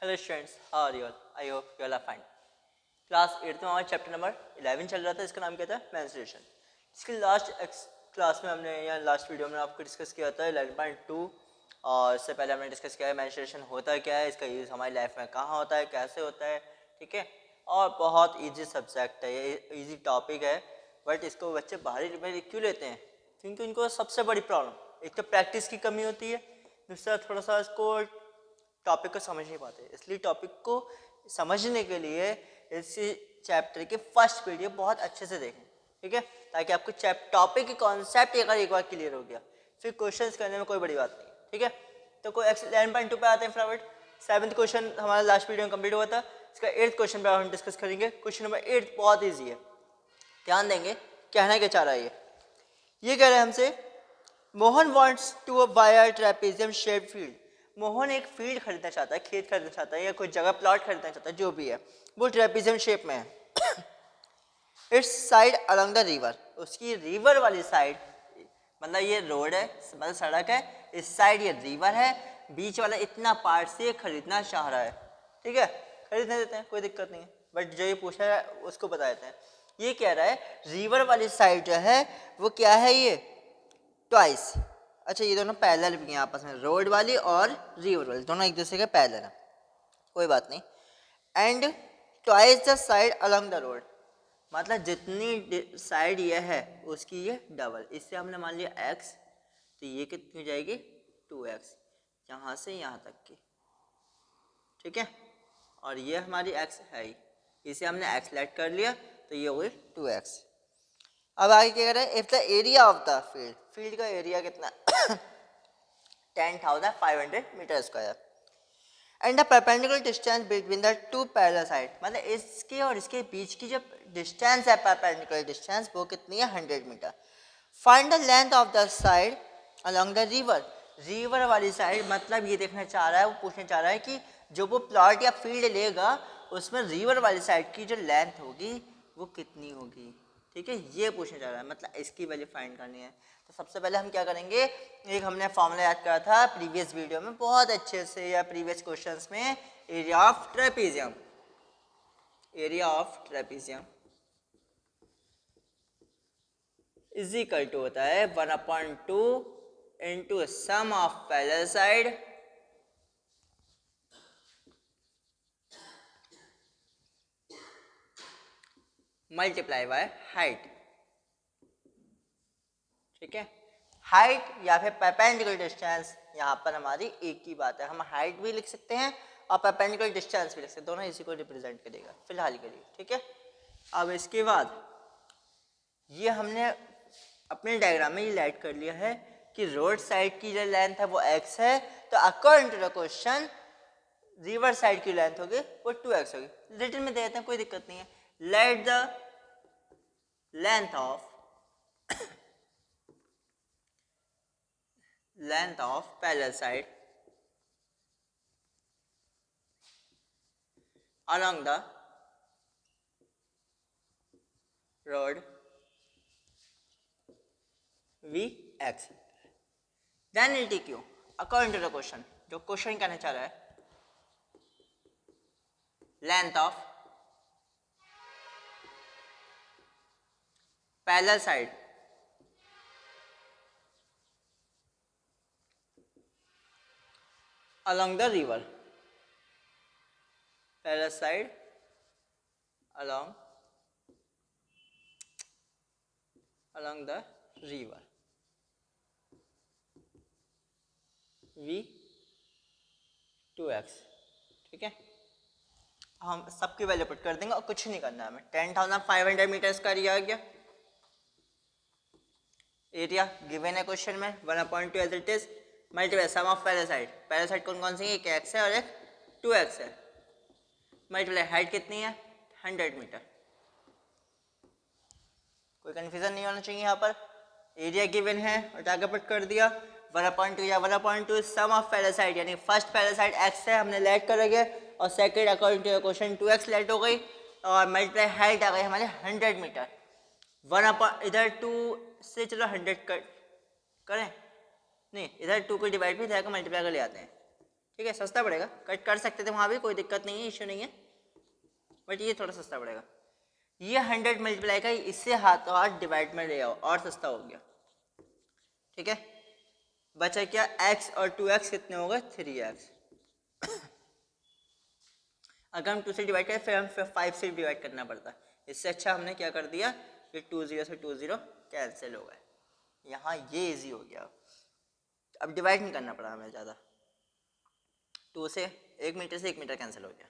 Hello students, how are you all? I hope you all are fine. Class 8 में हमारा chapter number 11 चल रहा था। इसका नाम क्या था? मेंस्ट्रुएशन। इसकी लास्ट क्लास में हमने या लास्ट वीडियो में आपको डिस्कस किया था 11.2 और इससे पहले हमने डिस्कस किया है मेंस्ट्रुएशन होता क्या है, इसका यूज़ हमारी लाइफ में कहाँ होता है, कैसे होता है, ठीक है। और बहुत ईजी सब्जेक्ट है, ये ईजी टॉपिक है, बट इसको बच्चे भारी में क्यों लेते हैं? क्योंकि उनको सबसे बड़ी प्रॉब्लम एक तो प्रैक्टिस की कमी होती है, दूसरा थोड़ा सा इसको टॉपिक को समझ नहीं पाते। इसलिए टॉपिक को समझने के लिए इस चैप्टर के फर्स्ट वीडियो बहुत अच्छे से देखें, ठीक है, ताकि आपको टॉपिक की कॉन्सेप्ट अगर एक बार क्लियर हो गया फिर क्वेश्चंस करने में कोई बड़ी बात नहीं, ठीक है। तो कोई 11.2 पे आते हैं फटाफट। 7th क्वेश्चन हमारा लास्ट वीडियो में कंप्लीट हुआ था। इसका 8th क्वेश्चन पे हम डिस्कस करेंगे। क्वेश्चन नंबर 8 बहुत ईजी है, ध्यान देंगे। कहना क्या चाह रहा है ये कह रहा है हमसे, Mohan wants to buy a trapezium shaped field. Mohan एक फील्ड खरीदना चाहता है, खेत खरीदना चाहता है या कोई जगह प्लॉट खरीदना चाहता है, जो भी है वो ट्रेपेजियम शेप में है। It's side along the river, उसकी रिवर वाली साइड, मतलब ये रोड है, मतलब सड़क है, इस साइड ये रिवर है, बीच वाला इतना पार्ट से खरीदना चाह रहा है, ठीक है। खरीदने देते हैं, कोई दिक्कत नहीं है, बट जो ये पूछ रहा है उसको बता देते हैं। ये कह रहा है रिवर वाली साइड जो है वो क्या है, ये ट्वाइस। अच्छा, ये दोनों पैरेलल भी हैं आपस में, रोड वाली और रिवर वाली दोनों एक दूसरे के पैरेलल हैं, कोई बात नहीं। And twice the side along the road, मतलब जितनी साइड ये है उसकी ये डबल। इससे हमने मान लिया x, तो ये कितनी हो जाएगी 2x, यहाँ से यहाँ तक की, ठीक है। और ये हमारी x है ही, इसे हमने x लेट कर लिया तो ये हो गई 2x। अब आगे क्या कर रहे हैं, if the area of the field, field का एरिया कितना 10,500 metre square, and the perpendicular distance between the two parallel side, मतलब इसके और इसके बीच की जो डिस्टेंस है परपेंडिकुलर डिस्टेंस वो कितनी है 100 metre. Find the length of the side along the river, river वाली साइड, मतलब ये देखना चाह रहा है, वो पूछना चाह रहा है कि जो वो प्लॉट या फील्ड लेगा उसमें रिवर वाली साइड की जो लेंथ होगी वो कितनी होगी, ठीक है। ये पूछना चाह रहा है, मतलब इसकी वैल्यू फाइंड करनी है। तो सबसे पहले हम क्या करेंगे, एक हमने फॉर्मूला याद करा था प्रीवियस वीडियो में बहुत अच्छे से, या प्रीवियस क्वेश्चंस में, area of trapezium. Area of trapezium is equal to होता है 1/2 into sum of parallel side multiply by height, ठीक है। हाइट या फिर परपेंडिकुलर डिस्टेंस, यहाँ पर हमारी एक ही बात है, हम हाइट भी लिख सकते हैं और परपेंडिकुलर डिस्टेंस भी लिख सकते हैं, दोनों इसी को रिप्रेजेंट करेगा फिलहाल के लिए, ठीक है। अब इसके बाद ये हमने अपने डायग्राम में ये ऐड कर लिया है कि रोड साइड की जो लेंथ है वो x है, तो according to the question river side की लेंथ होगी वो 2x होगी। रिटन में दे देते हैं, कोई दिक्कत नहीं है। Let the length of parallel side along the road Vx, then LTQ according to the question, जो क्वेश्चन कहना चाह रहा है, length of parallel side along the river, parallel side along the river V2x, ठीक है। हम सबकी वैल्यू पुट कर देंगे और कुछ नहीं करना है हमें। 10,500 मीटर्स का एरिया आ गया। एरिया गिवन है क्वेश्चन में 1/2 as it is, multiply sum of parallel side, parallel side कौन कौन सी है, एक x है और एक 2x है, मल्टीप्लाई हाइट कितनी है 100 मीटर। कोई कन्फ्यूजन नहीं होना चाहिए यहाँ पर। एरिया गिवन है और आगे पुट कर दिया 1/2 या 1/2 सम ऑफ पैरेलल साइड, यानी फर्स्ट पैरेलल साइड x है हमने लेट करेंगे और second according to question 2x let हो गई और मल्टीप्लाई हाइट आ गई हमारे 100 मीटर। इधर 2 से चलो 100 करें, नहीं इधर 2 को डिवाइड भी इधर को मल्टीप्लाई कर ले आते हैं, ठीक है, सस्ता पड़ेगा, कट कर सकते थे वहाँ भी, कोई दिक्कत नहीं है, इश्यू नहीं है, बट ये थोड़ा सस्ता पड़ेगा। ये 100 मल्टीप्लाई का इससे हाथों हाथ डिवाइड में ले आओ और सस्ता हो गया। ठीक है, बचा क्या, x और 2x कितने हो गए, 3x। अगर हम 2 से डिवाइड करें फिर हम 5 से डिवाइड करना पड़ता है, इससे अच्छा हमने क्या कर दिया कि 2 0 से 2 0 कैंसिल हो गए, यहाँ ये इजी हो गया। अब डिवाइड नहीं करना पड़ा हमें ज़्यादा, 2 से 1 मीटर से 1 मीटर कैंसिल हो गया,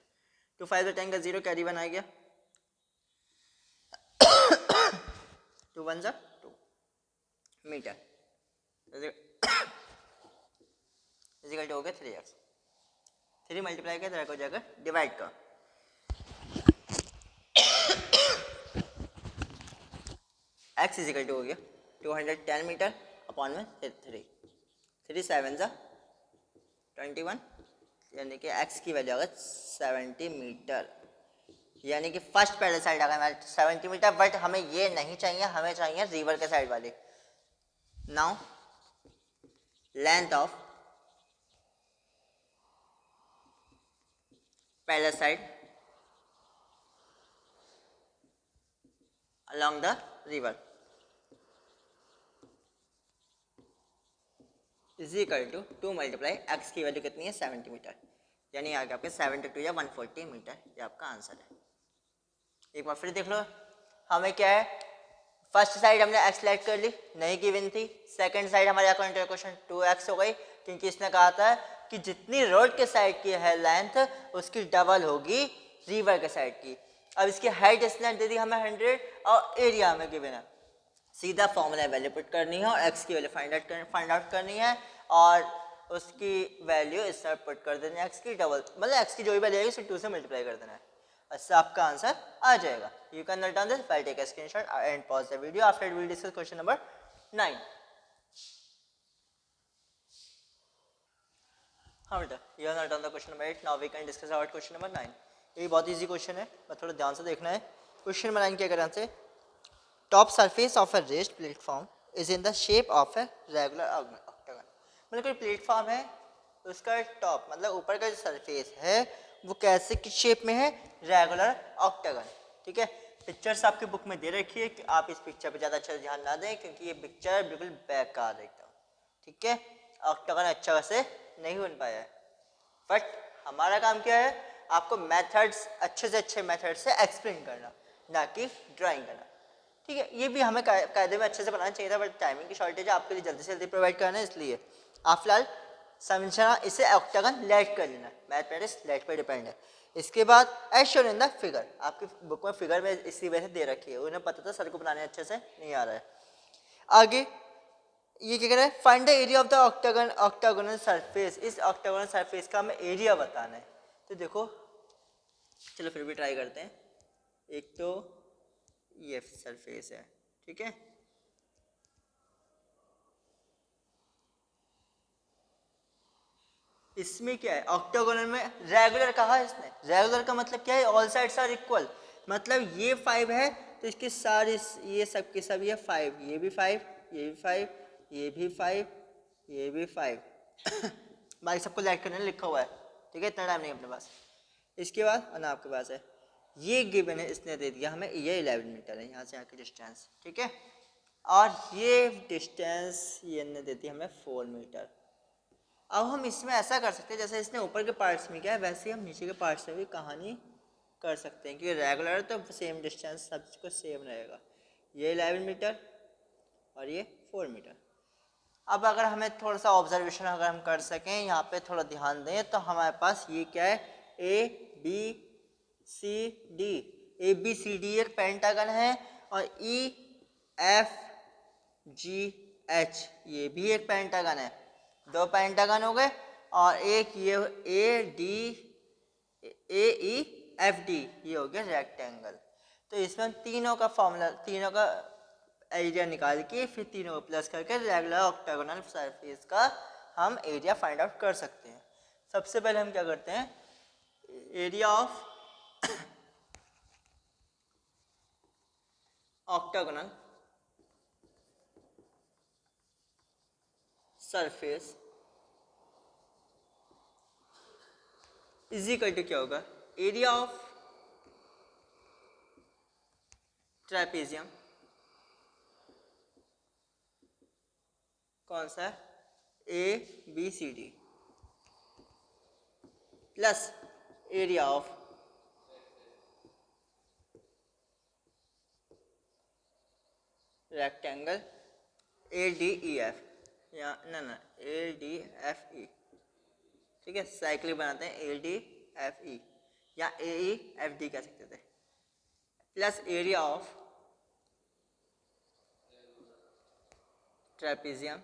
2 5 10 का 0 कैरी 1 आ गया, 2 1 2 मीटर इजिकल टू हो गया 3x। 3 मल्टीप्लाई किया तो जगह डिवाइड का, x इजिकल टू हो गया 210 मीटर अपॉन में 3 3 7 21, यानी कि x की वैल्यू होगा 70 मीटर, यानी कि फर्स्ट पहले साइड आ गया 70 मीटर, बट हमें ये नहीं चाहिए, हमें चाहिए रिवर के साइड वाले। नाउ लेंथ ऑफ पहला side along the river is equal to 2 multiply x की वैल्यू कितनी है 70 मीटर, यानी आगे आपके 72 या 140 मीटर, ये आपका आंसर है। एक बार फिर देख लो, हमें क्या है, फर्स्ट साइड हमने x सेलेक्ट कर ली, नहीं गिवन थी, सेकंड साइड हमारे अकॉर्डिंग टू क्वेश्चन 2x हो गई, क्योंकि इसने कहा था कि जितनी रोड के साइड की है लेंथ उसकी डबल होगी रिवर के साइड की। अब इसकी हाइट इसने दे दी हमें 100 और एरिया हमें गिवन है, सीधा फॉर्मूला वैल्यू पुट करनी है और x की वैल्यू फाइंड आउट करनी है और उसकी वैल्यू इस तरह पुट कर देनी है, x की डबल, मतलब x की जो भी वैल्यू आएगी उसे 2 से मल्टीप्लाई कर देना है, इससे आपका आंसर आ जाएगा। You can note down this, I take a screenshot and pause the video, after we will discuss question number 9। हाँ बेटा, you are note down the question number 8, now we can discuss about question number 9। ये बहुत easy question है, मैं थोड़ा ध्यान से देखना है। क्वेश्चन नंबर 9 क्या करें से, top surface of a raised platform is in the shape of a regular octagon, मतलब कोई प्लेटफॉर्म है उसका टॉप मतलब ऊपर का जो सरफेस है वो कैसे किस शेप में है, रेगुलर ऑक्टागन। ठीक है, पिक्चर्स आपकी बुक में दे रखी है कि आप इस पिक्चर पे ज़्यादा अच्छा ध्यान ना दें, क्योंकि ये पिक्चर बिल्कुल बेकार एकदम, ठीक है, ऑक्टागन अच्छा से नहीं बन पाया है, बट हमारा काम क्या है, आपको मेथड्स अच्छे से अच्छे मेथड से एक्सप्लेन करना, ना कि ड्राइंग करना। ठीक है, ये भी हमें कायदे में अच्छे से बनाना चाहिए था, बट टाइमिंग की शॉर्टेज है, आपके लिए जल्दी से जल्दी प्रोवाइड करना है, इसलिए आप फिलहाल समझना, इसे ऑक्टागन लेट कर लेना, मैथमेटिक्स लेट पे डिपेंड है। इसके बाद as shown in the figure, आपकी बुक में फिगर में इसी वजह से दे रखी है, उन्हें पता था सर को बनाने अच्छे से नहीं आ रहा है। आगे ये क्या कह रहा है, find the area of the octagon octagonal surface, इस ऑक्टागोनल सरफेस का हमें एरिया बताना है। तो देखो चलो फिर भी ट्राई करते हैं, एक तो ये सरफेस है, ठीक है, इसमें क्या है, ऑक्टागोनल में रेगुलर कहा है इसने, रेगुलर का मतलब क्या है, ऑल साइड्स आर इक्वल, मतलब ये 5 है तो इसके सारे ये सब के सब ये 5, ये भी 5, ये भी 5, ये भी 5, ये भी 5 बाकी सबको लाइट करने लिखा हुआ है, ठीक है, इतना टाइम नहीं अपने पास। इसके बाद ना आपके पास है ये गिवन है, इसने दे दिया हमें ये 11 मीटर है यहाँ से यहाँ की डिस्टेंस, ठीक है, और ये डिस्टेंस ये ने दे दी हमें 4 मीटर। अब हम इसमें ऐसा कर सकते हैं, जैसे इसने ऊपर के पार्ट्स में किया है वैसे ही हम नीचे के पार्ट्स में भी कहानी कर सकते हैं, क्योंकि रेगुलर तो सेम डिस्टेंस सबको सेम रहेगा, ये 11 मीटर और ये 4 मीटर। अब अगर हमें थोड़ा सा ऑब्जर्वेशन अगर हम कर सकें यहाँ पे थोड़ा ध्यान दें, तो हमारे पास ये क्या है, A B C D, A B C D एक पेंटागन है, और ई एफ जी एच ये भी एक पेंटागन है, 2 पेंटागन हो गए, और एक ये A D A E F D ये हो गया रेक्टेंगल। तो इसमें हम तीनों का फॉर्मूला, तीनों का एरिया निकाल के फिर तीनों को प्लस करके रेगुलर ऑक्टागोनल सरफेस का हम एरिया फाइंड आउट कर सकते हैं। सबसे पहले हम क्या करते हैं, area of octagonal surface is equal to क्या होगा, एरिया ऑफ ट्रेपेजियम, कौन सा, ABCD, plus area of rectangle ADEF, या ना ADFE, ठीक है, साइकिल बनाते हैं ADFE या AEFD कह सकते थे, प्लस एरिया ऑफ ट्रेपेजियम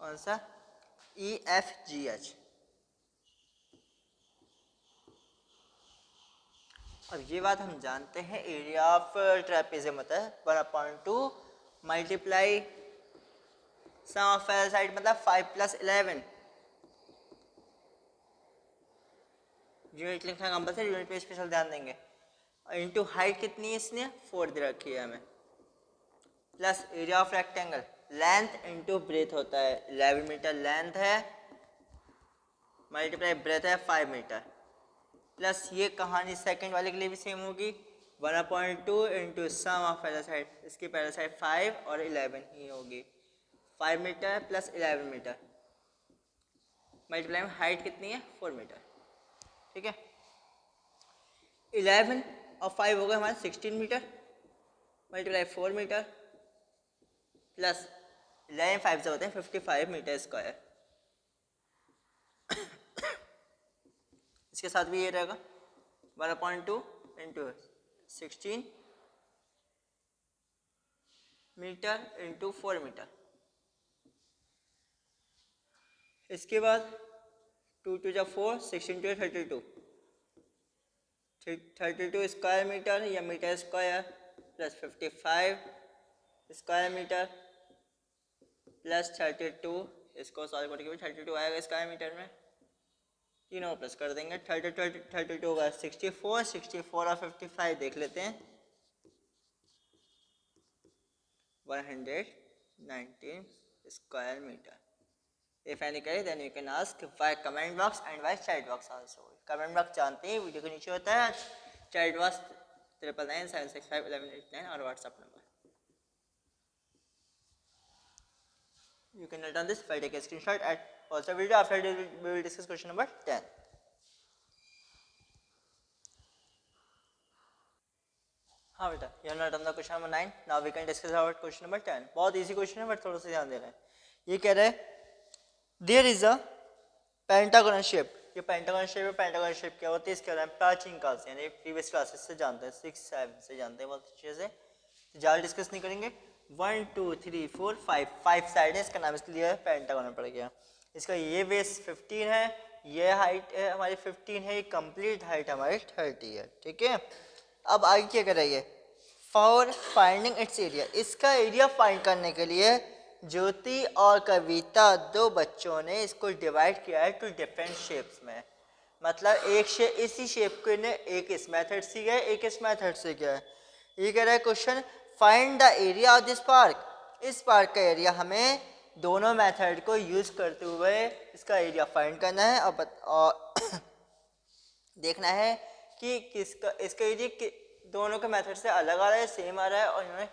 कौन सा, EFGH। अब ये बात हम जानते हैं, एरिया ऑफ ट्रेपेजियम होता है 1/2 multiply sum of parallel side, मतलब 5 + 11। यूनिट लिखना कंपल्सरी, यूनिट पे स्पेशल ध्यान देंगे। इनटू हाइट कितनी है इसने 4 दे रखी है हमें, plus area of rectangle, length into breadth होता है 11 मीटर लेंथ है, मल्टीप्लाई ब्रेथ है 5 मीटर, प्लस ये कहानी सेकंड वाले के लिए भी सेम होगी 1/2 into sum of parallel side, इसकी पैरेलल साइड 5 और 11 ही होगी, 5 मीटर प्लस 11 मीटर, मल्टीप्लाई में हाइट कितनी है 4 मीटर, ठीक है। 11 और 5 हो गए हमारे 16 मीटर, मल्टीप्लाई 4 मीटर, प्लस 11 5 से होते हैं 55 मीटर स्क्वायर। इसके साथ भी ये रहेगा 1/2 इंटू 16 मीटर इंटू 4 मीटर। इसके बाद 2 × 2 = 4, 16 × 2 = 32 स्क्वायर मीटर या metre square, plus 55 square metre plus 32, इसको सॉल्व करके भी 32 आएगा स्क्वायर मीटर में, तीनों प्लस कर देंगे, 32 होगा 64, 64 और 55 देख लेते हैं 119 square metre. If any query, then you can ask by comment box and by chat box also. Comment box जानते हैं वीडियो के नीचे होता है, chat box 9997651189 और WhatsApp number. You can return this by take a screenshot at also video. After we will discuss question number 10. हाँ बेटा, you have not done the question number 9. Now we can discuss about question number 10. बहुत easy question है but थोड़ा सा ध्यान देना है। ये कह रहा है there is a pentagonal shape, ये पेंटागोनल शेप है। पेंटागोनल शेप क्या होती है इसके बारे में प्राचीन काल से यानी प्रीवियस क्लासेस से जानते हैं, 6 7 से जानते हैं बहुत अच्छे से, ज़्यादा डिस्कस नहीं करेंगे। 1 2 3 4 5 साइड है, इसका नाम इसलिए है पेंटागोनल पड़ गया। इसका ये बेस 15 है, ये हाइट है हमारी 15 है, ये कंप्लीट हाइट हमारी 30 है, ठीक है। अब आगे क्या कर रही है, फॉर फाइंडिंग इट्स एरिया, इसका एरिया फाइंड करने के लिए ज्योति और कविता दो बच्चों ने इसको डिवाइड किया है टू डिफरेंट शेप्स में। मतलब एक शेप, इसी शेप को ने एक इस मेथड से किया है, एक इस मेथड से किया है। ये कह रहा है question find the area of this park, इस पार्क का एरिया हमें दोनों मेथड को यूज करते हुए इसका एरिया फाइंड करना है और देखना है कि किसका इसका एरिया दोनों के मेथड से अलग आ रहा है, सेम आ रहा है, और इन्होंने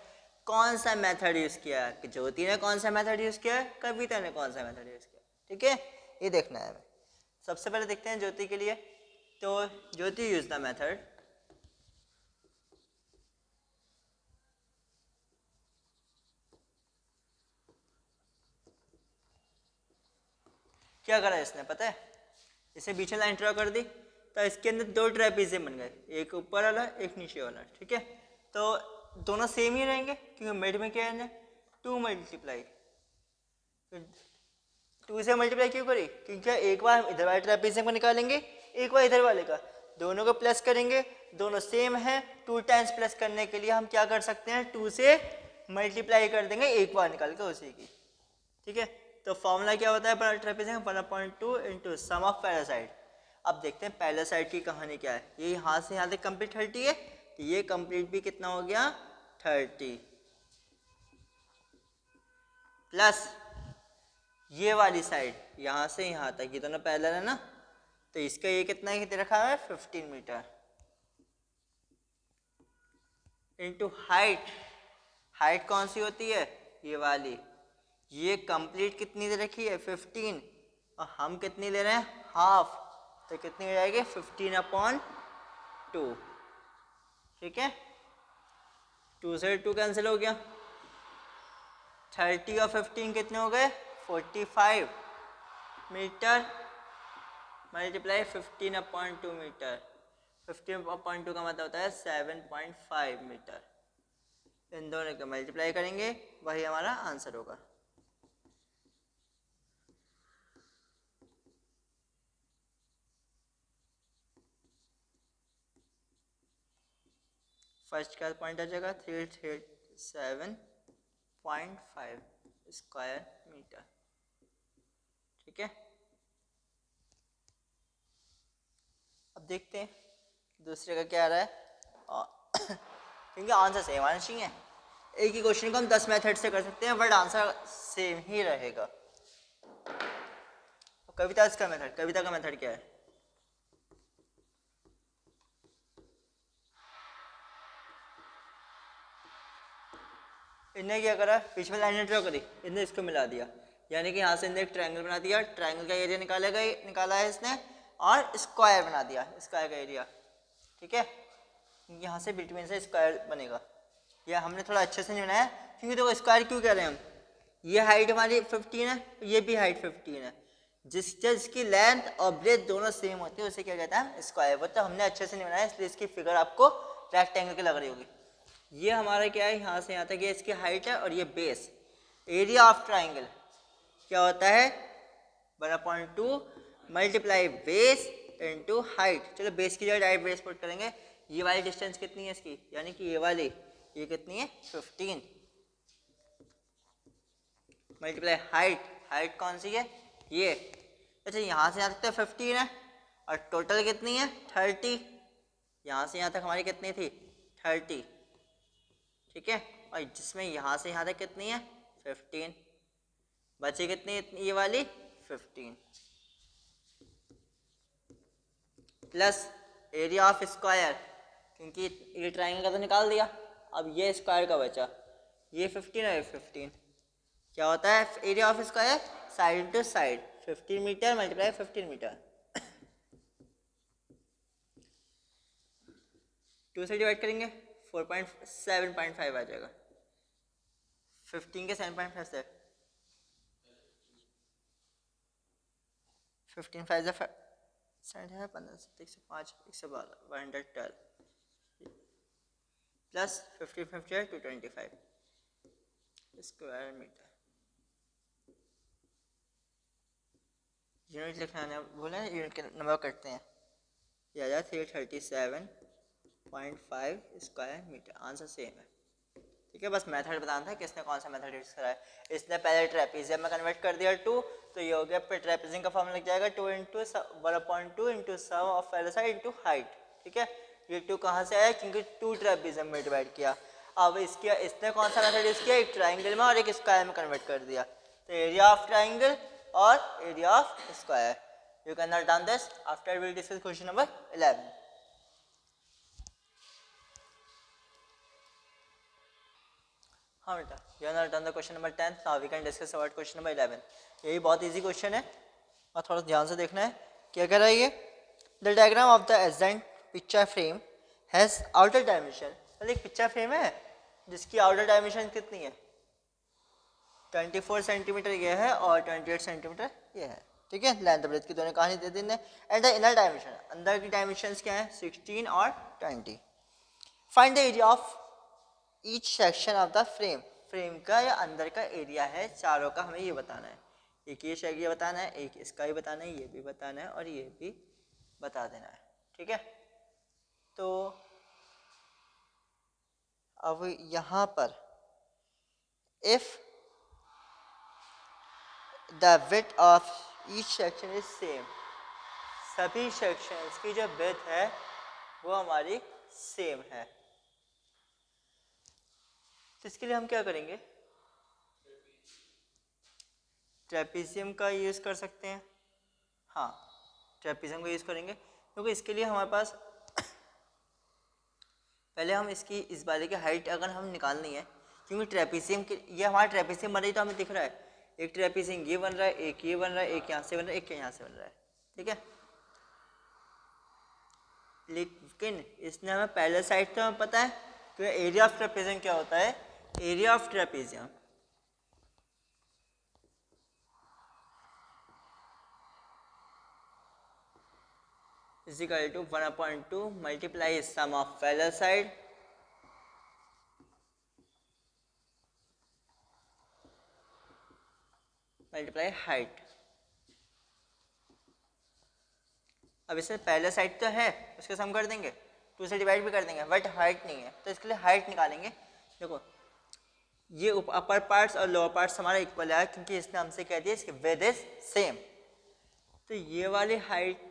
कौन सा मेथड यूज किया है, ज्योति ने कौन सा मेथड यूज किया है, कविता ने कौन सा मेथड यूज किया, ठीक है, ये देखना है हमें। सबसे पहले देखते हैं ज्योति के लिए, तो ज्योति यूज द मेथड क्या करा इसने पता है, इसे बीच में लाइन ड्रॉ कर दी तो इसके अंदर दो ट्रेपेजियम बन गए, एक ऊपर वाला एक नीचे वाला, ठीक है। तो दोनों सेम ही रहेंगे क्योंकि मिड में क्या है 2 मल्टीप्लाई, 2 से मल्टीप्लाई क्यों करी, क्योंकि एक बार इधर वाले ट्रेपेजियम को निकालेंगे, एक बार इधर वाले का, दोनों को प्लस करेंगे, दोनों सेम है, 2 टाइम्स प्लस करने के लिए हम क्या कर सकते हैं 2 से मल्टीप्लाई कर देंगे एक बार निकाल के उसी की, ठीक है। तो फॉर्मूला क्या होता है trapezium 1/2 into sum of para side. अब देखते हैं पैरासाइड की कहानी क्या है, ये यहाँ से यहाँ तक कंप्लीट 30 है, तो ये कंप्लीट भी कितना हो गया 30 प्लस ये वाली साइड यहाँ से यहाँ तक, ये दोनों पैरेलल है ना, तो इसका ये कितना है रखा है 15 मीटर इंटू हाइट। हाइट कौन सी होती है, ये वाली। ये कंप्लीट कितनी दे रखी है 15, और हम कितनी ले रहे हैं हाफ, तो कितनी हो जाएगी 15/2। ठीक है, 2 से 2 कैंसिल हो गया, 30 और 15 कितने हो गए 45 मीटर मल्टीप्लाई 15/2 मीटर। 15/2 का मतलब होता है 7.5 मीटर। इन दोनों को मल्टीप्लाई करेंगे, वही हमारा आंसर होगा। फर्स्ट का पॉइंट आ जाएगा 337.5 स्क्वायर मीटर। ठीक है, अब देखते हैं दूसरे का क्या आ रहा है। क्योंकि आंसर सेम आना चाहिए, एक ही क्वेश्चन को हम 10 मेथड से कर सकते हैं बट आंसर सेम ही रहेगा। कविता इसका मेथड, कविता का मेथड क्या है, इनने क्या करा, बीच में लाइन ड्रॉ करी, इनने इसको मिला दिया, यानी कि यहाँ से इनने एक ट्रायंगल बना दिया, ट्रायंगल का एरिया निकाला है इसने, और स्क्वायर बना दिया, स्क्वायर का एरिया। ठीक है, यहाँ से बिटवीन से स्क्वायर बनेगा। यह हमने थोड़ा अच्छे से नहीं बनाया, क्योंकि देखो स्क्वायर क्यों कह रहे हैं हम, ये हाइट हमारी 15 है, ये भी हाइट 15 है, जिसकी लेंथ और ब्रेथ दोनों सेम होती है उसे क्या कहता है स्क्वायर। वो तो हमने अच्छे से नहीं बनाया, इसलिए इसकी फिगर आपको रेक्टेंगल की लग रही होगी। ये हमारा क्या है, यहाँ से यहाँ तक ये इसकी हाइट है, और ये बेस। एरिया ऑफ ट्राइंगल क्या होता है 1/2 मल्टीप्लाई बेस इंटू हाइट। चलो बेस की जगह डायरेक्ट बेस पुट करेंगे। ये वाली डिस्टेंस कितनी है इसकी, यानी कि ये वाली, ये कितनी है 15 मल्टीप्लाई हाइट, हाइट कौन सी है ये। अच्छा, यहाँ से यहाँ तक तो 15 है, और टोटल कितनी है 30। यहाँ से यहाँ तक हमारी कितनी थी 30। ठीक है, और जिसमें यहाँ से यहाँ तक कितनी है 15, बची कितनी ये वाली 15 प्लस एरिया ऑफ स्क्वायर, क्योंकि ये ट्राइंगल का तो निकाल दिया, अब ये स्क्वायर का बचा, ये 15 है 15, क्या होता है area of square side to side 15 metre multiply 15 metre. 2 से डिवाइड करेंगे 7.5 आ जाएगा, 15 के 7.5 से 15 5 15 105 112 112 प्लस 50 50 225 स्क्वायर मीटर। यूनिट लिखना भूलें, यूनिट के नंबर करते हैं, ये आ जाए 337.5 स्क्वायर मीटर। आंसर सेम है। ठीक है, बस मेथड बताना था किसने कौन सा मेथड यूज करा है। इसने पहले ट्रेपेजियम में कन्वर्ट कर दिया 2, तो ये हो गया, फिर ट्रेपेजियम का फॉर्मूला लग जाएगा 2 into 1/2 into sum of para side into height. ठीक है, ये 2 कहाँ से आया, क्योंकि 2 ट्रेपेजियम में डिवाइड किया। अब इसने कौन सा मेथड यूज किया, एक ट्राइंगल में और एक स्क्वायर में कन्वर्ट कर दिया, तो एरिया ऑफ ट्राइंगल और area of square. You can note down this after will discuss question number 11। हाँ बेटा, you are done the question number 10, now we can discuss about question number 11। यही बहुत easy question है और थोड़ा ध्यान से देखना है। क्या कह रहा है ये, the diagram of the adjacent picture frame has outer dimension. मतलब एक पिक्चर फ्रेम है जिसकी आउटर डायमेंशन कितनी है 24 सेंटीमीटर ये है और 28 सेंटीमीटर ये है। ठीक है, लेंथ ब्रेथ की दोनों कहानी दे दी ने। एंड द इनर डायमेंशन, अंदर की डायमेंशंस क्या है 16 और 20। Find the area of each section of the frame. Frame का या अंदर का एरिया है चारों का, हमें ये बताना है। एक ये एरिया बताना है, एक इसका ही बताना है, ये भी बताना है और ये भी बता देना है। ठीक है, तो अब यहाँ पर if the width of each section is same, सभी सेक्शंस की जो विड्थ है वो हमारी सेम है, तो इसके लिए हम क्या करेंगे, ट्रेपीजियम का यूज़ कर सकते हैं, हाँ ट्रेपीजियम का यूज़ करेंगे क्योंकि इसके लिए हमारे पास पहले हम इसकी इस वाले की हाइट अगर हम निकालनी है, क्योंकि ट्रेपीजियम के ये हमारा ट्रेपीजियम बन रही तो हमें दिख रहा है एक ट्रेपीजियम ये बन रहा है, एक ये बन रहा है, एक यहाँ से बन रहा है, एक यहाँ से बन रहा है, ठीक है। लेकिन इसने हमें पहले साइड तो हमें पता है कि एरिया ऑफ ट्रेपीजियम क्या होता है, area of trapezium is equal to 1/2 multiply sum of parallel side multiply height। अब इसमें पहले साइड तो है उसके सम कर देंगे, 2 से डिवाइड भी कर देंगे, बट हाइट नहीं है तो इसके लिए हाइट निकालेंगे। देखो ये अपर पार्ट्स और लोअर पार्ट्स हमारा इक्वल है क्योंकि इसने हमसे कह दिया इसकी विड्थ इज सेम, तो ये वाली हाइट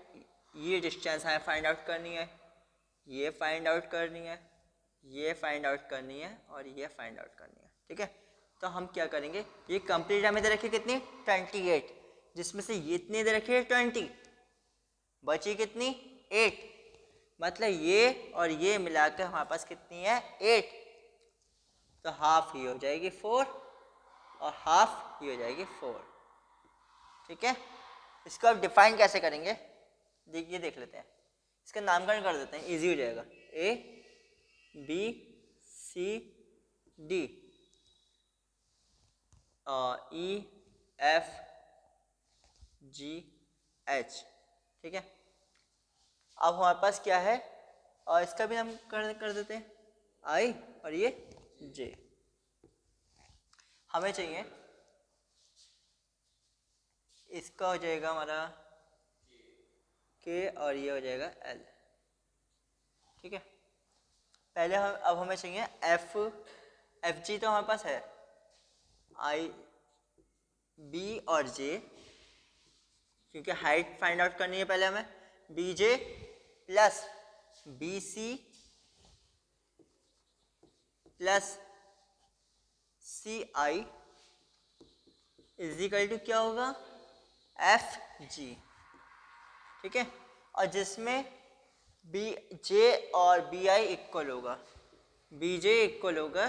ये डिस्टेंस हमें फाइंड आउट करनी है, ये फाइंड आउट करनी है, ये फाइंड आउट करनी है और ये फाइंड आउट करनी है, ठीक है। तो हम क्या करेंगे, ये कंप्लीट हमें दे रखी कितनी 28, जिसमें से ये इतनी दे रखी है 20, बची कितनी 8, मतलब ये और ये मिलाकर हमारे पास कितनी है 8, तो हाफ ही हो जाएगी 4 और हाफ ही हो जाएगी 4, ठीक है। इसको अब डिफाइन कैसे करेंगे देखिए, देख लेते हैं, इसका नामकरण कर देते हैं, इजी हो जाएगा। A B C D E F G H, ठीक है। अब हमारे पास क्या है और इसका भी नाम कर देते हैं आई और ये जे। हमें चाहिए इसका हो जाएगा हमारा के और ये हो जाएगा एल, ठीक है। पहले हम अब हमें चाहिए एफ जी तो हमारे पास है, आई बी और जे, क्योंकि हाइट फाइंड आउट करनी है पहले हमें, B J plus B C plus C I is equal to क्या होगा एफ जी, ठीक है। और जिसमें बी जे और बी आई इक्वल होगा, बी जे इक्वल होगा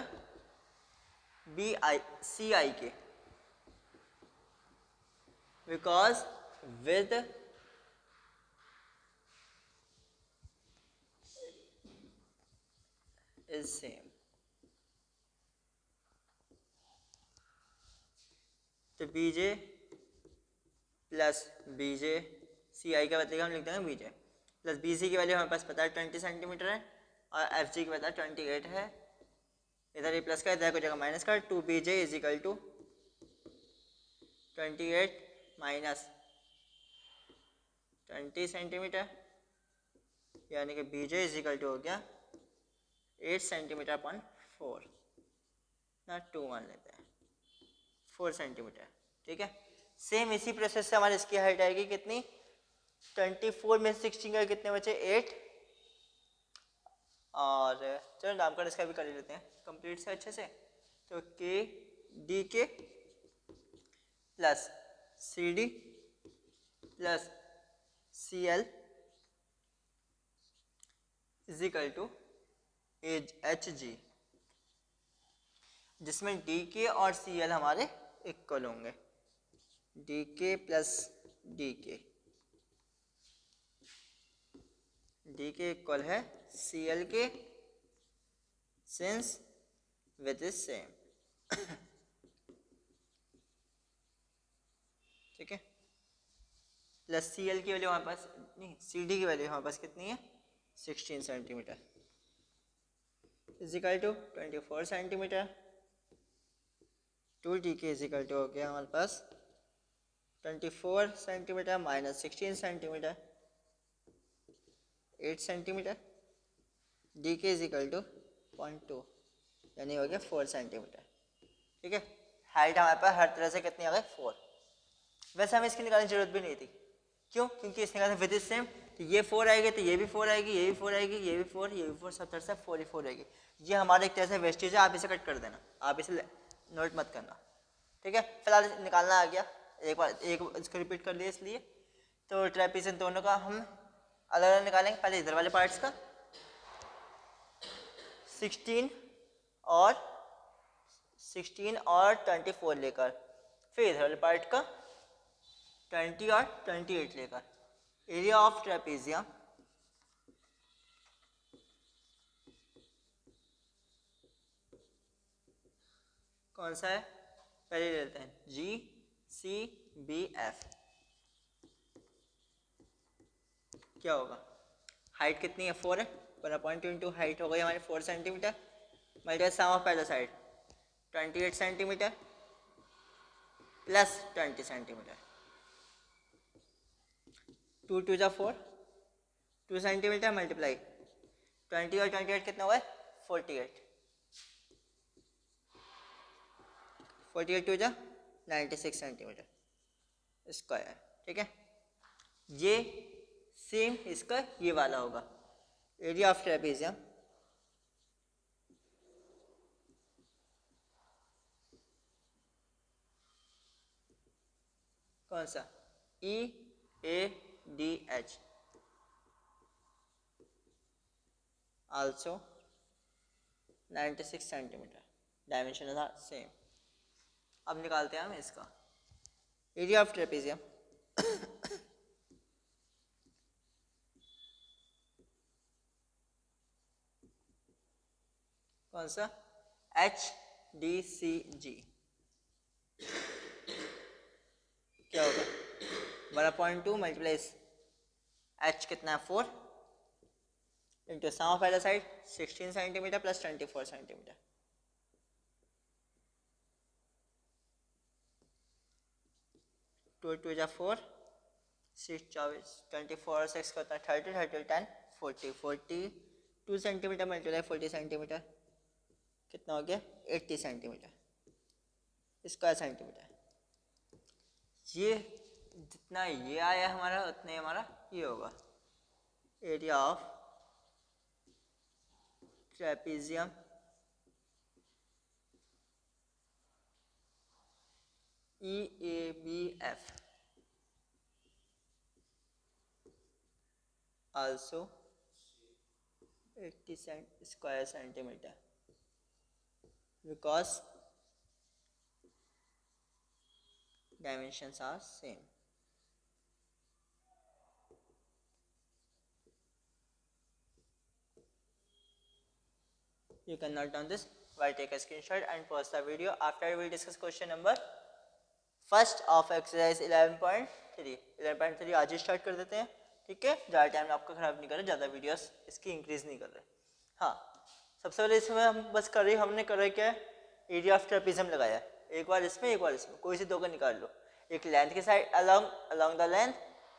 बी आई सी आई के, बिकॉज विद इज सेम, तो B J plus B J C I का बदलेगा हम लिख देंगे B J plus B C की वैल्यू हमारे पास पता है 20 सेंटीमीटर है और एफ जी की पता है 28 है, इधर ये प्लस का इधर को जगह माइनस का, 2 B J is equal to 28 minus 20 centimetre, यानी कि B J is equal to हो गया 8 सेंटीमीटर अपॉन 4 ना 2 मान लेते हैं 4 सेंटीमीटर, ठीक है। सेम इसी प्रोसेस से हमारी इसकी हाइट आएगी कितनी 24 में 16 का कितने बचे 8, और चलो नामकरण इसका भी कर लेते हैं कंप्लीट से अच्छे से, तो के D K plus C D plus C L is equal to H G, जिसमें डी के और सी एल हमारे इक्वल होंगे, D K plus D K equal है सी एल के सिंस विथ इज सेम, ठीक है। प्लस सी एल की value हमारे पास नहीं, सी डी की वैल्यू हमारे पास कितनी है 16 centimetre is equal to 24 centimetre, 2 D K is equal to हो गया हमारे पास 24 centimetre minus 16 centimetre 8 centimetre, D K is equal to 0.2 यानी हो गया 4 सेंटीमीटर, ठीक है। हाइट हमारे पास हर तरह से कितनी आ गई 4, वैसे हमें इसकी निकालने की जरूरत भी नहीं थी, क्यों, क्योंकि इसने कहा विद इज सेम, तो ये 4 आएगी तो ये भी 4 आएगी, ये भी 4 आएगी, ये भी 4, ये भी 4, सब तरह से 4 ही 4 आएगी। ये हमारे एक तरह से वेस्टेज है, आप इसे कट कर देना, आप इसे नोट मत करना, ठीक है। फिलहाल निकालना आ गया, एक बार एक इसको रिपीट कर लिया इसलिए। तो ट्रेपीजियम दोनों का हम अलग अलग निकालेंगे। पहले इधर वाले पार्ट्स का 16 और 24 लेकर, फिर इधर वाले पार्ट का 20 और 28 लेकर। एरिया ऑफ ट्रेपीजियम कौन सा है, पहले ले लेते हैं GCBF। क्या होगा, हाइट कितनी है 4 है, 1/2 इंटू हाइट हो गई हमारी 4 सेंटीमीटर, मल्टीप्लाई सम ऑफ पहला साइड 28 सेंटीमीटर प्लस 20 सेंटीमीटर, 2 2 जा 4, 2 सेंटीमीटर मल्टीप्लाई 20 और 28 कितना हुआ है 48, 48 2 जा 96 सेंटीमीटर स्क्वायर। ठीक है, ये सेम इसका ये वाला होगा एरिया ऑफ ट्रेपीजियम। कौन सा, EADH also 96 सेंटीमीटर, डायमेंशन था सेम। अब निकालते हैं हम इसका एरिया ऑफ ट्रेपीजियम। कौन सा, HDCG क्या होगा 1/2 मल्टीप्लाई H कितना है 4 इंटू सम ऑफ पहला साइड 16 सेंटीमीटर प्लस 24 सेंटीमीटर, 2 2 जा 4, 6 24, 24 6 का होता है 30, 30 10 40, 42 सेंटीमीटर मल्टीप्लाई 40 सेंटीमीटर कितना हो गया 80 सेंटीमीटर स्क्वायर सेंटीमीटर। ये जितना ये आया हमारा उतने हमारा ये होगा area of trapezium EABF also 80 square centimeter because dimensions are same. You can note down this while take a screenshot and post the video. After we will discuss question number first of exercise 11.3। 11.3 आज ही start कर देते हैं। ठीक है, ज़्यादा time आपका ख़राब नहीं कर रहे, ज़्यादा वीडियोस इसकी इंक्रीज़ नहीं कर रहे। हाँ, सबसे पहले इसमें हम बस हमने करा क्या है, एरिया ऑफ ट्रेपीजियम लगाया, एक बार इसमें एक बार इसमें, कोई से दो का निकाल लो। एक लेंथ के साइड अलोंग द लेंथ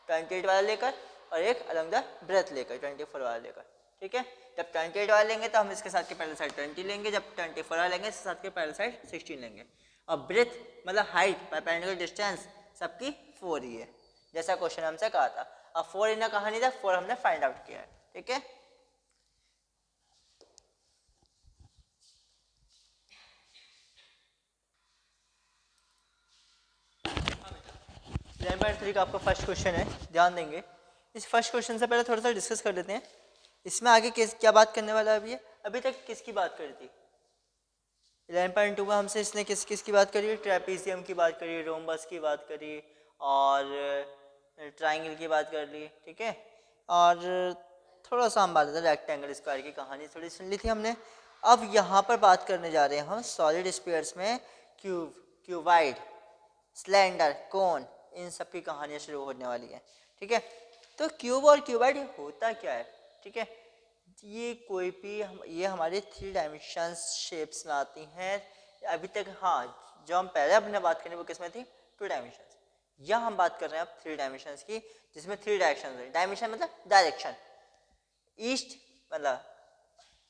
28 वाला लेकर और एक अलोंग द ब्रेथ लेकर 24 वाला लेकर। ठीक है, जब 28 वाला लेंगे तो हम इसके साथ के पहले साइड 20 लेंगे, जब 24 वाला लेंगे इसके साथ के पहले साइड 16 लेंगे। और ब्रेथ मतलब हाइट परपेंडिकुलर डिस्टेंस सबकी 4 ही है, जैसा क्वेश्चन हमसे कहा था। अब 4 इतना कहा नहीं था, 4 हमने फाइंड आउट किया है। ठीक है, नंबर 3 का आपका फर्स्ट क्वेश्चन है, ध्यान देंगे। इस फर्स्ट क्वेश्चन से पहले थोड़ा सा डिस्कस कर लेते हैं। इसमें आगे किस क्या बात करने वाला है अभी, अभी तक किसकी बात करी थी 11.2 में हमसे इसने किस किस की बात करी, ट्रेपीजियम की बात करी, रोम्बस की बात करी और ट्राइंगल की बात कर ली। ठीक है, और थोड़ा सा हम बात करते हैं रेक्टेंगल स्क्वायर की कहानी थोड़ी सुन ली थी हमने। अब यहाँ पर बात करने जा रहे हैं हम सॉलिड स्फीयर्स में क्यूब, क्यूबाइड, स्लेंडर, कोन, इन सब की कहानियाँ शुरू होने वाली है। ठीक है, तो क्यूब और क्यूबाइड होता क्या है। ठीक है, ये कोई भी ये हमारे 3 डायमेंशन शेप्स में आती हैं अभी तक। हाँ, जो हम पहले अपने बात करें वो किस में थी, 2 डायमेंशन। यहाँ हम बात कर रहे हैं अब 3 डायमेंशन की, जिसमें 3 डायरेक्शन है। डायमेंशन मतलब डायरेक्शन, ईस्ट मतलब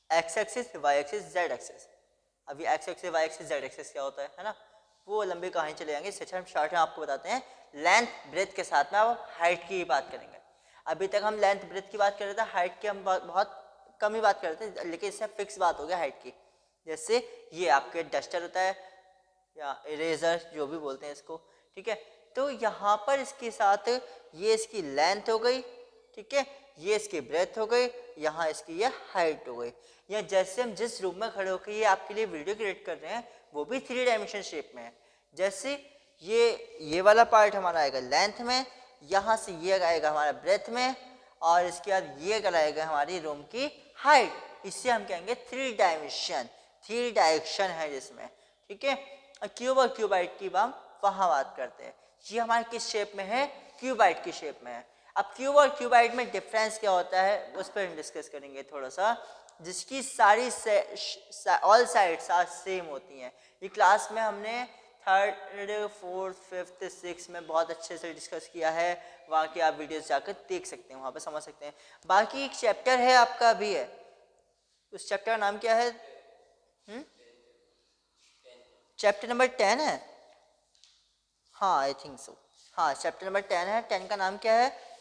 X axis, Y axis, Z axis. अभी X axis, Y axis, Z axis क्या होता है ना, वो लंबी कहानी चले जाएंगे। इससे अच्छा हम शॉर्ट में आपको बताते हैं। लेंथ ब्रेथ के साथ में अब हाइट की बात करेंगे। अभी तक हम लेंथ ब्रेथ की बात कर रहे थे, हाइट की हम बहुत कम ही बात कर रहे थे, लेकिन इससे फिक्स बात हो गया हाइट की। जैसे ये आपके डस्टर होता है या इरेजर जो भी बोलते हैं इसको। ठीक है, तो यहाँ पर इसके साथ ये इसकी लेंथ हो गई, ठीक है, ये इसकी ब्रेथ हो गई, यहाँ इसकी ये हाइट हो गई। या जैसे हम जिस रूम में खड़े होकर ये आपके लिए वीडियो क्रिएट कर रहे हैं वो भी 3 डायमेंशन शेप में है। जैसे ये वाला पार्ट हमारा आएगा लेंथ में, यहाँ से ये आएगा हमारा ब्रेथ में, और इसके बाद ये आएगा हमारी रूम की हाइट। इससे हम कहेंगे 3 डायमेंशन, 3 डायरेक्शन है जिसमें, ठीक है। क्यूब और क्यूबाइड की हम वहाँ बात करते हैं। ये हमारे किस शेप में है? क्यूबाइड की शेप में है। अब क्यूब और क्यूबाइड में डिफरेंस क्या होता है उस पर हम डिस्कस करेंगे थोड़ा सा, जिसकी सारी ऑल साइड्स सेम होती हैं। ये क्लास में हमने 3rd 4th 5th 6th में बहुत अच्छे से डिस्कस किया है, वहाँ की आप वीडियोस जाकर देख सकते हैं, वहाँ पे समझ सकते हैं। बाकी एक चैप्टर है आपका भी है, उस चैप्टर का नाम क्या है? चैप्टर नंबर 10 है, हाँ आई थिंक सो, हाँ चैप्टर नंबर 10 है। 10 का नाम क्या है?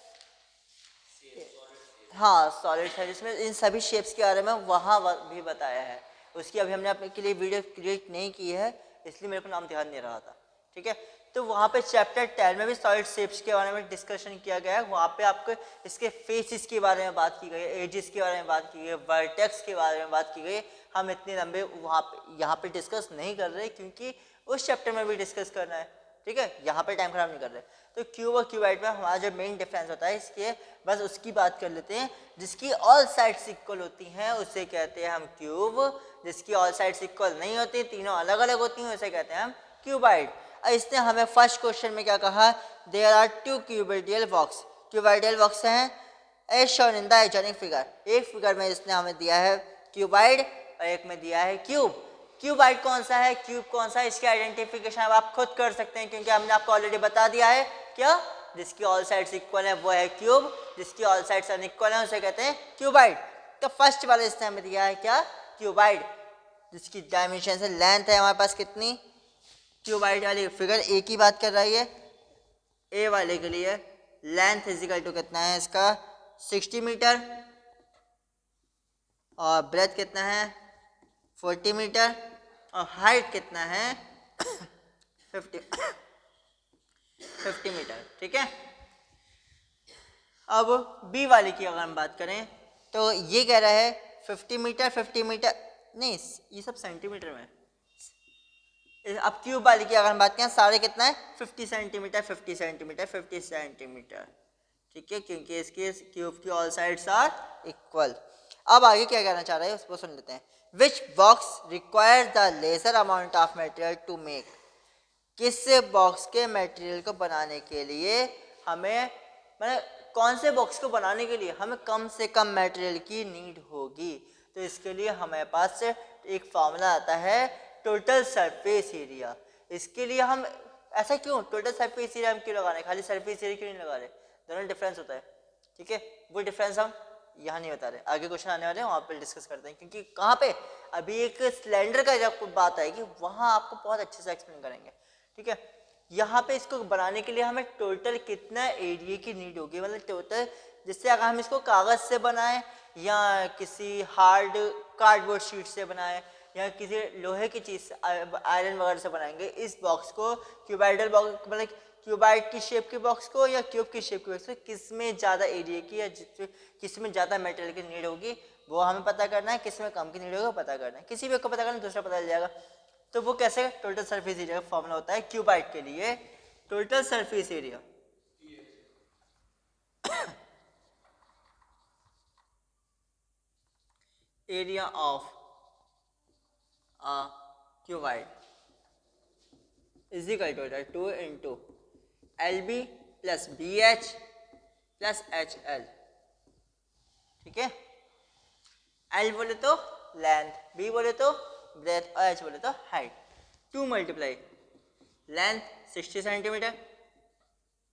हाँ सॉलिड है, जिसमें इन सभी शेप्स के बारे में वहाँ भी बताया है। उसकी अभी हमने अपने के लिए वीडियो क्रिएट नहीं की है, इसलिए मेरे को नाम ध्यान नहीं रहा था, ठीक है। तो वहाँ पे चैप्टर 10 में भी सॉलिड शेप्स के बारे में डिस्कशन किया गया है। वहाँ पे आपको इसके फेसेस के बारे में बात की गई है, एजेस के बारे में बात की गई है, वर्टेक्स के बारे में बात की गई है। हम इतने लंबे वहाँ पे यहाँ पे डिस्कस नहीं कर रहे क्योंकि उस चैप्टर में भी डिस्कस करना है, ठीक है, यहाँ पे टाइम खराब नहीं कर रहे। तो क्यूब और क्यूबाइड में हमारा जो मेन डिफरेंस होता है इसके, बस उसकी बात कर लेते हैं। जिसकी ऑल साइड्स इक्वल होती हैं उसे कहते हैं हम क्यूब, जिसकी ऑल साइड्स इक्वल नहीं होती, तीनों अलग अलग होती हैं, उसे कहते हैं हम क्यूबाइड। इसने हमें फर्स्ट क्वेश्चन में क्या कहा? There are 2 cuboidal box, cuboidal box हैं as shown in the adjacent figure. एक फिगर में इसने हमें दिया है क्यूबाइड और एक में दिया है क्यूब। क्यूबाइड कौन सा है, क्यूब कौन सा है, इसकी आइडेंटिफिकेशन अब आप खुद कर सकते हैं क्योंकि हमने आपको ऑलरेडी बता दिया है। क्या? जिसकी ऑल साइड्स इक्वल है वो है क्यूब, जिसकी ऑल साइड्स अनइक्वल है उसे कहते हैं क्यूबाइड। तो फर्स्ट वाले इसने हमें दिया है क्या? क्यूबाइड, जिसकी डायमेंशन से लेंथ है हमारे पास कितनी? क्यूबाइड वाली फिगर ए की बात कर रही है, ए वाले के लिए लेंथ इजिकल टू कितना है इसका? 60 मीटर, और ब्रेथ कितना है? 40 मीटर, और हाइट कितना है? 50 मीटर, ठीक है। अब बी वाले की अगर हम बात करें तो ये कह रहा है 50 मीटर, 50 मीटर नहीं, ये सब सेंटीमीटर में। अब क्यूब वाले की अगर हम बात करें सारे कितना है? 50 सेंटीमीटर, 50 सेंटीमीटर, 50 सेंटीमीटर, ठीक है, क्योंकि इसके क्यूब की ऑल साइड्स आर इक्वल। अब आगे क्या कहना चाह रहा है उसको सुन लेते हैं। Which box require the lesser amount of material to make, किस बॉक्स के मटेरियल को बनाने के लिए हमें, मतलब कौन से बॉक्स को बनाने के लिए हमें कम से कम मटेरियल की नीड होगी? तो इसके लिए हमारे पास एक फॉर्मूला आता है टोटल सरफेस एरिया। इसके लिए हम ऐसा क्यों टोटल सरफेस एरिया हम क्यों लगा रहे हैं, खाली सरफेस एरिया क्यों नहीं लगा रहे? दोनों डिफरेंस होता है, ठीक है, वो डिफरेंस हम यहाँ नहीं बता रहे, आगे क्वेश्चन आने वाले हैं वहाँ पे डिस्कस करते हैं। क्योंकि कहाँ पे अभी एक सिलेंडर का जब बात आएगी वहाँ आपको बहुत अच्छे से एक्सप्लेन करेंगे, ठीक है। यहाँ पे इसको बनाने के लिए हमें टोटल कितना एरिया की नीड होगी, मतलब टोटल, जिससे अगर हम इसको कागज़ से बनाएं या किसी हार्ड कार्डबोर्ड शीट से बनाएं या किसी लोहे की चीज़ आयरन वगैरह से बनाएंगे इस बॉक्स को, क्यूबाइडल बॉक्स, मतलब क्यूबाइड की शेप के बॉक्स को या क्यूब की शेप के बॉक्स को, किस में ज़्यादा एरिया की या किस में ज़्यादा मटेरियल की नीड होगी वो हमें पता करना है, किस में कम की नीड होगी वो पता करना है। किसी भी को पता करना दूसरा पता चल जाएगा। तो वो कैसे? टोटल सरफेस एरिया का फॉर्मूला होता है क्यूबाइड के लिए total surface area area of a cuboid is equal to 2 into LB plus BH plus HL, ठीक है। L बोले तो लेंथ, B बोले तो ब्रेथ और H बोले तो height. 2 multiply length 60 centimetre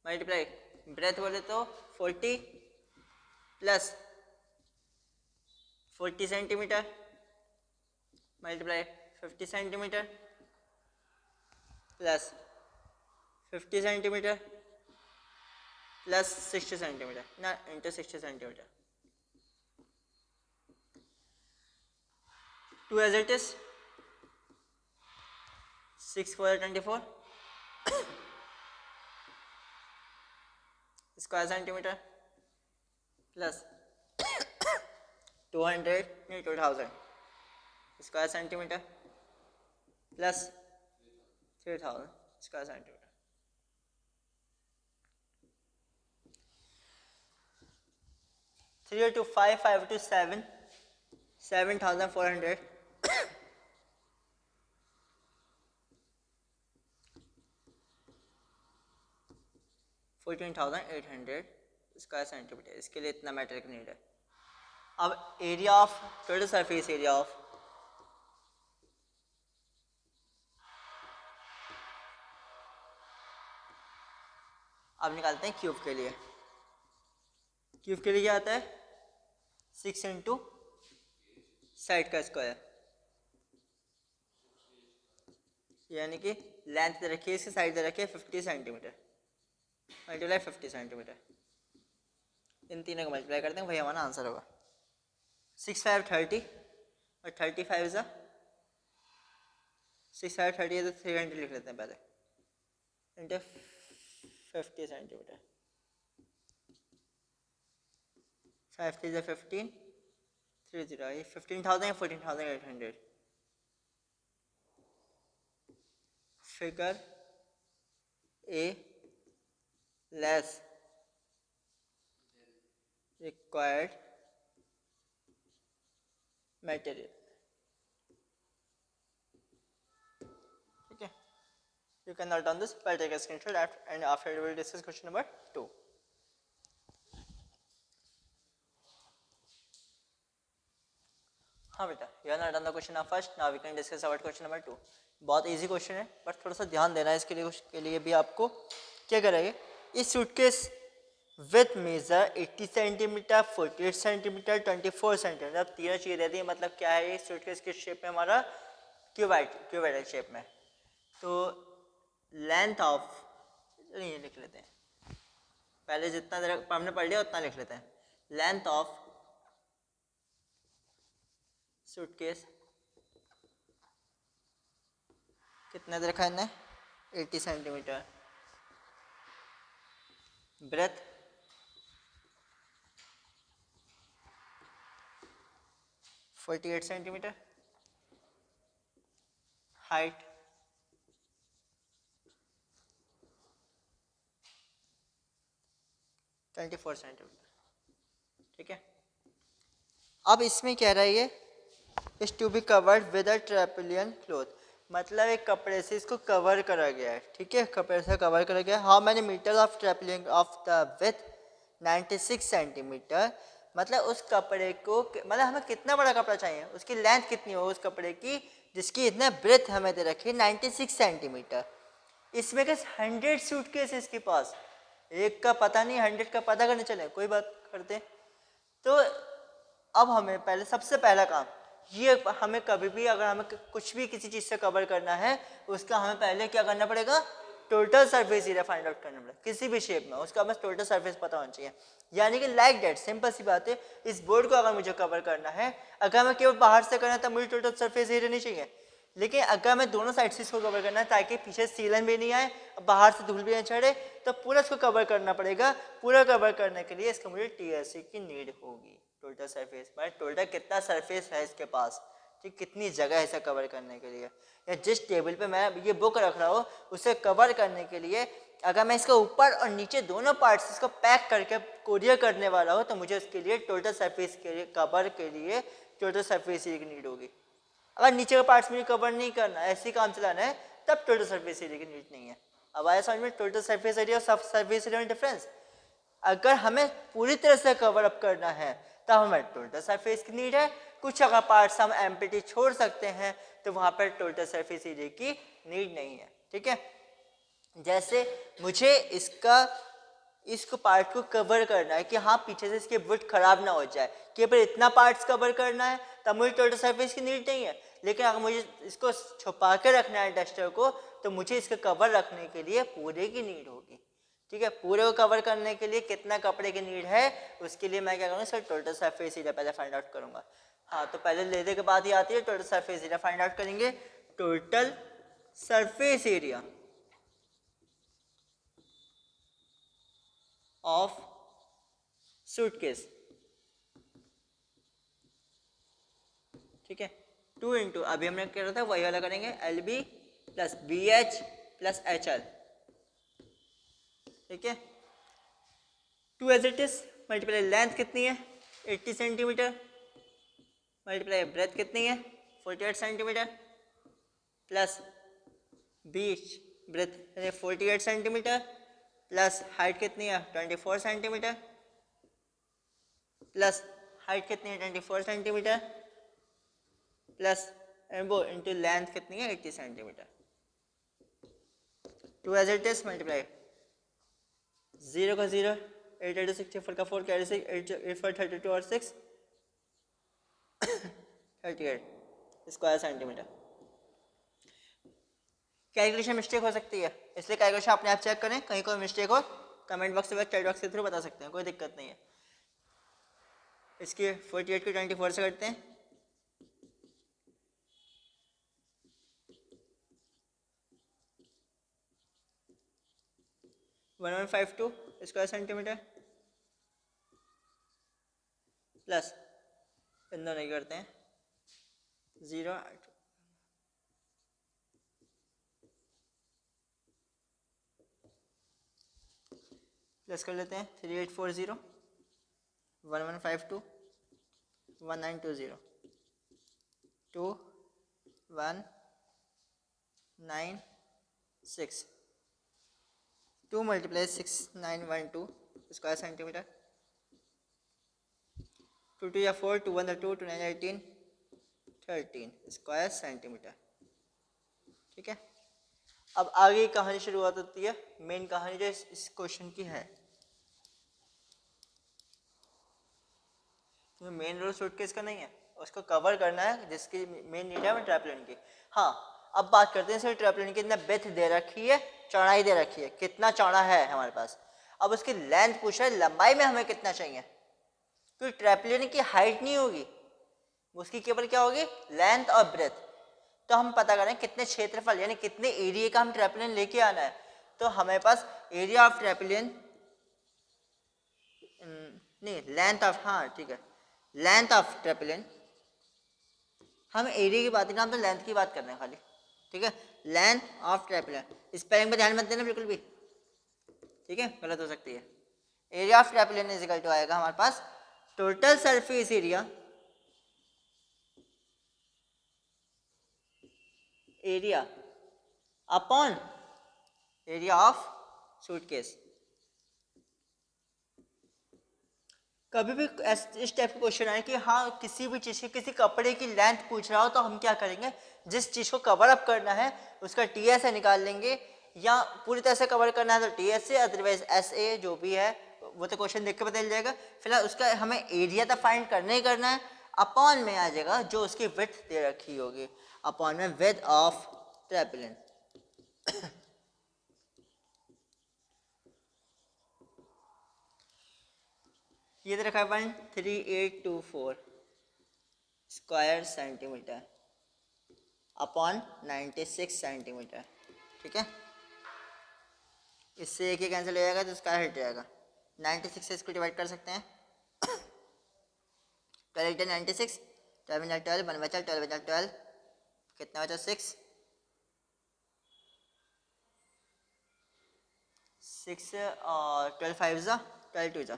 multiply breadth बोले तो 40 प्लस 40 centimetre multiply 50 centimetre plus 50 centimetre plus 60 centimetre ना into 60 centimetre, 2 as it is, 6 4 24 square centimetre plus 200 नहीं 2000 square centimetre plus 3000 square centimetre. 3 to 5, 5 to 7, 7,400 14,800 square centimetre. इसके लिए इतना मेटेरियल की need है। अब area of total surface area of अब निकालते हैं क्यूब के लिए। क्यूब के लिए क्या आता है 6 इंटू साइड का स्क्वायर, यानी कि लेंथ दे रखी है इसकी, साइड दे रखी है 50 सेंटीमीटर, मल्टीप्लाई 50 सेंटीमीटर। इन तीनों को मल्टीप्लाई करते हैं, वही हमारा आंसर होगा। 6 5 30 और 35 इज 6 5 30 है तो 300 लिख लेते हैं पहले इंटू 50 सेंटीमीटर। 5 3 is 15, 3 0 ये 15,000 14,800। Figure A less required material. ठीक है, you can note down this, but take a screenshot and after we will discuss question number 2. हाँ बेटा, you are not done the question of first, now we can discuss about question number 2. बहुत easy question है but थोड़ा सा ध्यान देना है इसके लिए भी आपको। क्या करेंगे, इस suitcase with measure 80 centimetre 48 centimetre 24 centimetre, अब तीनों चीज़ें दे दी। मतलब क्या है, ये सूटकेस किस शेप में, हमारा क्यूबाइड शेप में। तो लेंथ ऑफ, ये लिख लेते हैं पहले, जितना देर हमने पढ़ लिया उतना लिख लेते हैं। लेंथ ऑफ सूटकेस कितना दे रखा है इन्हें 80 centimetre, breadth 48 centimetre, height 24 centimetre. ठीक है, अब इसमें कह रहा है ये is to be covered with a tarpaulin cloth, मतलब एक कपड़े से इसको कवर करा गया है। ठीक है, कपड़े से कवर करा गया है। How many metre of tarpaulin of the with 96 centimetre, मतलब उस कपड़े को, मतलब हमें कितना बड़ा कपड़ा चाहिए, उसकी लेंथ कितनी हो उस कपड़े की जिसकी इतना ब्रेथ हमें दे रखी है 96 सेंटीमीटर। इसमें के 100 सूटकेस इसके पास, एक का पता नहीं 100 का पता करने चले, कोई बात करते। तो अब हमें पहले, सबसे पहला काम ये, हमें कभी भी अगर हमें कुछ भी किसी चीज़ से कवर करना है, उसका हमें पहले क्या करना पड़ेगा, total surface area find out करना पड़ेगा। किसी भी शेप में उसका बस टोटल सरफेस पता होना चाहिए। यानी कि लाइक डेट, सिंपल सी बात है, इस बोर्ड को अगर मुझे कवर करना है, अगर मैं केवल बाहर से करना है तब मुझे टोटल सरफेस एरिया नहीं चाहिए, लेकिन अगर मैं दोनों साइड से इसको कवर करना है ताकि पीछे सीलन भी नहीं आए, बाहर से धूल भी नहीं चढ़े, तो पूरा इसको कवर करना पड़ेगा। पूरा कवर करने के लिए इसको मुझे टीएससी की नीड होगी। टोटल सरफेस मतलब टोटल कितना सरफेस है इसके पास, ठीक, कितनी जगह है इसे कवर करने के लिए, या जिस टेबल पे मैं ये बुक रख रहा हूँ उसे कवर करने के लिए अगर मैं इसका ऊपर और नीचे दोनों पार्ट्स इसको पैक करके कोरियर करने वाला हूँ, तो मुझे उसके लिए टोटल सरफेस के लिए, कवर के लिए टोटल सरफेस एरिया की नीड होगी। अगर नीचे का पार्ट्स मुझे कवर नहीं करना है, ऐसे ही काम चलाना है, तब टोटल सरफेस एरिया की नीड नहीं है। अब आया समझ में टोटल सरफेस एरिया और सब सरफेस एरिया में डिफरेंस। अगर हमें पूरी तरह से कवर अप करना है तब हमें टोटल सरफेस की नीड है। कुछ अगर पार्ट्स हम एम्प्टी छोड़ सकते हैं तो वहाँ पर टोटल सरफेस एरिया की नीड नहीं है। ठीक है, जैसे मुझे इसको पार्ट को कवर करना है कि हाँ पीछे से इसकी वुड खराब ना हो जाए, केवल इतना पार्ट्स कवर करना है, तब मुझे टोटल सरफेस की नीड नहीं है। लेकिन अगर मुझे इसको छुपा के रखना है डस्टर को, तो मुझे इसका कवर रखने के लिए पूरे की नीड होगी। ठीक है, पूरे को कवर करने के लिए कितना कपड़े की नीड है, उसके लिए मैं क्या करूँगा, सर टोटल सरफेस एरिया पहले फाइंड आउट करूँगा। हाँ, तो पहले लेने के बाद ही आती है total surface area find out करेंगे। Total surface area of suitcase, ठीक है। 2 इंटू अभी हमने क्या रहा था वही वाला करेंगे, L B plus B H plus H L, ठीक है। 2 as it is, multiply length कितनी है 80 सेंटीमीटर, मल्टीप्लाई ब्रेथ कितनी है 48 सेंटीमीटर, प्लस बीच ब्रेथ 48 सेंटीमीटर, प्लस हाइट कितनी है 24 सेंटीमीटर, प्लस हाइट कितनी है 24 सेंटीमीटर, प्लस वो इंटू लेंथ कितनी है 80 centimetre. 2 as it is, multiply 0 का 0, 8 8 64 का 4 कैरी 6, 8 4 32 और 6 38 स्क्वायर सेंटीमीटर। कैलकुलेशन मिस्टेक हो सकती है, इसलिए कैलकुलेशन अपने आप चेक करें, कहीं कोई मिस्टेक हो कमेंट बॉक्स में चैट बॉक्स के थ्रू बता सकते हैं, कोई दिक्कत नहीं है। इसकी 48 को 24 से करते हैं, वन 152 स्क्वायर सेंटीमीटर, प्लस इन दोनों नहीं करते हैं 0 प्लस कर लेते हैं 3840 1152 1920 2196 2 मल्टीप्लाई 6912 स्क्वायर सेंटीमीटर, 2 2 या 4 2 1 2 2 9 18 13 स्क्वायर सेंटीमीटर, ठीक है। अब आगे की कहानी शुरुआत होती है, मेन कहानी जो इस क्वेश्चन की है। तो मेन रोल सूटकेस का नहीं है, उसको कवर करना है, जिसकी मेन नीड है वो ट्रैपलिन की। हाँ, अब बात करते हैं ट्रैपलिन की। इतना बेथ दे रखी है, चौड़ाई दे रखी है, कितना चौड़ा है हमारे पास। अब उसकी लेंथ पूछ रहा है, लंबाई में हमें कितना चाहिए, क्योंकि ट्रैपलिन की हाइट नहीं होगी, उसकी केवल क्या होगी लेंथ और ब्रेथ। तो हम पता करें कितने क्षेत्रफल यानी कितने एरिया का हम ट्रैपलिन लेके आना है। तो हमारे पास एरिया ऑफ ट्रैपलिन नहीं लेंथ ऑफ, हाँ ठीक है, लेंथ ऑफ ट्रैपलिन, हम एरिया की बात नहीं, हम तो लेंथ की बात कर रहे हैं खाली, ठीक है। लेंथ ऑफ ट्रैपलिन, स्पेलिंग पे ध्यान मत देना बिल्कुल भी, ठीक है, गलत हो सकती है। Area of tarpaulin is equal to आएगा हमारे पास total surface area, area upon area of suitcase. कभी भी इस टाइप का क्वेश्चन आए कि हाँ किसी भी चीज़ की, किसी कपड़े की लेंथ पूछ रहा हो, तो हम क्या करेंगे, जिस चीज़ को कवर अप करना है उसका टी एस से निकाल लेंगे, या पूरी तरह से कवर करना है तो टी एस से, अदरवाइज एस ए जो भी है वो तो क्वेश्चन देख के पता चल जाएगा। फिलहाल उसका हमें एरिया तो फाइंड करना ही करना है, अपॉन में आ जाएगा जो उसकी विड्थ दे रखी होगी, अपॉन में विड्थ ऑफ ट्रैपलिन। ये तो रखा है 13824 स्क्वायर सेंटीमीटर अपॉन 96 सेंटीमीटर, ठीक है। इससे एक ही कैंसिल हो जाएगा तो स्क्वायर हट जाएगा। 96 से इसको डिवाइड कर सकते हैं, 12 96, 12 12 1 बचा 12 बचा 12, कितना बचा 6 और 12 5 जा 12 2 जा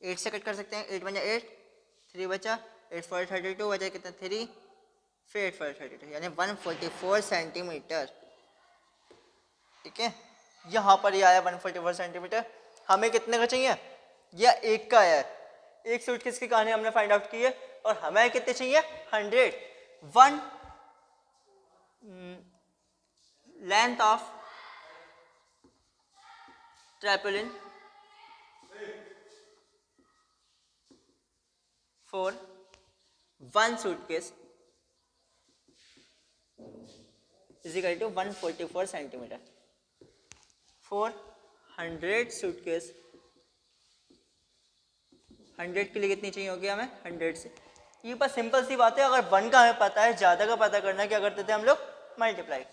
8 से कट कर सकते हैं, 8 बचा 8, 3 बचा 8 4 32 बचा कितना 3, फिर 8 4 32 यानी 144 सेंटीमीटर, ठीक है। यहाँ पर ये आया 144 सेंटीमीटर। हमें कितने का चाहिए, यह एक का है, एक सूटकेस की कहानी हमने फाइंड आउट की है, और हमें कितने चाहिए 100। One length of tarpaulin for one suitcase is equal to 144 centimetre. for 100 suitcase, 100 के लिए कितनी चाहिए होगी हमें 100 से, ये बस सिंपल सी बात है। अगर 1 का हमें पता है, ज़्यादा का पता करना है, क्या करते थे हम लोग मल्टीप्लाई,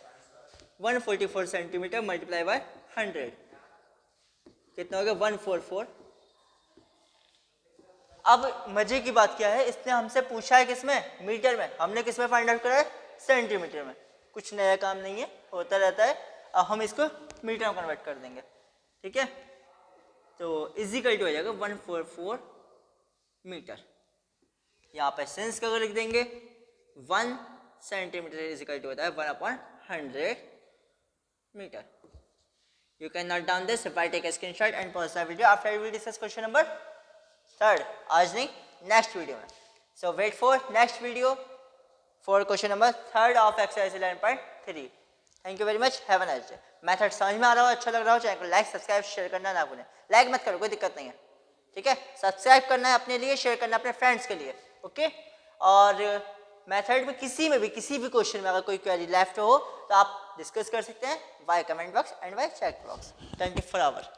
144 सेंटीमीटर मल्टीप्लाई बाय 100, कितना हो गया 144। अब मजे की बात क्या है, इसने हमसे पूछा है किसमें, मीटर में, हमने किसमें फाइंड आउट करा है, सेंटीमीटर में। कुछ नया काम नहीं है, होता रहता है। अब हम इसको मीटर में कन्वर्ट कर देंगे, ठीक है। तो इजिकल टू हो जाएगा 144 मीटर। यहाँ पे सेंस का लिख देंगे 1 सेंटीमीटर इजिकल टू होता है 1/100 metre. You can note down this by take a screenshot and pause the video. After we will discuss question number 3rd. आज नहीं, next video में. So wait for next video for question number 3rd of exercise 11.3. Thank you very much. Have a nice day. Method समझ में आ रहा हो, अच्छा लग रहा हो, चैनल को लाइक सब्सक्राइब शेयर करना ना भूलें। लाइक मत करो, कोई दिक्कत नहीं है, ठीक है। सब्सक्राइब करना है अपने लिए, शेयर करना अपने फ्रेंड्स के लिए, ओके। और मेथड में किसी भी क्वेश्चन में अगर कोई क्वेरी लेफ्ट हो तो आप डिस्कस कर सकते हैं via comment box and via chat box 24 our.